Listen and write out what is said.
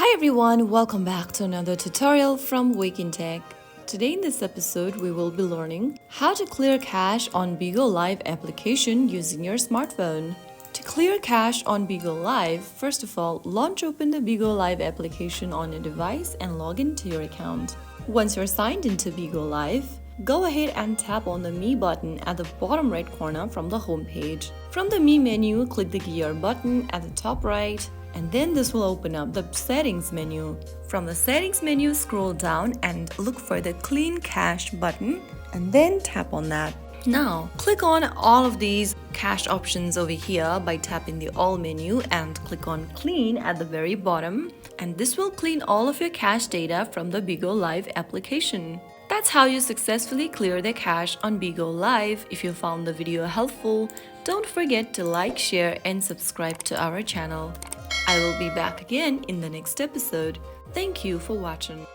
Hi everyone, welcome back to another tutorial from Wake&Tech. Today in this episode, we will be learning how to clear cache on Bigo Live application using your smartphone. To clear cache on Bigo Live, first of all, launch open the Bigo Live application on your device and log into your account. Once you're signed into Bigo Live, go ahead and tap on the Me button at the bottom right corner from the home page. From the Me menu, click the gear button at the top right, and then this will open up the settings menu. From the settings menu, scroll down and look for the clean cache button and then tap on that. Now, click on all of these cache options over here by tapping the all menu and click on clean at the very bottom, and this will clean all of your cache data from the Bigo Live application. That's how you successfully clear the cache on Bigo Live. If you found the video helpful, don't forget to like, share and subscribe to our channel. I will be back again in the next episode. Thank you for watching.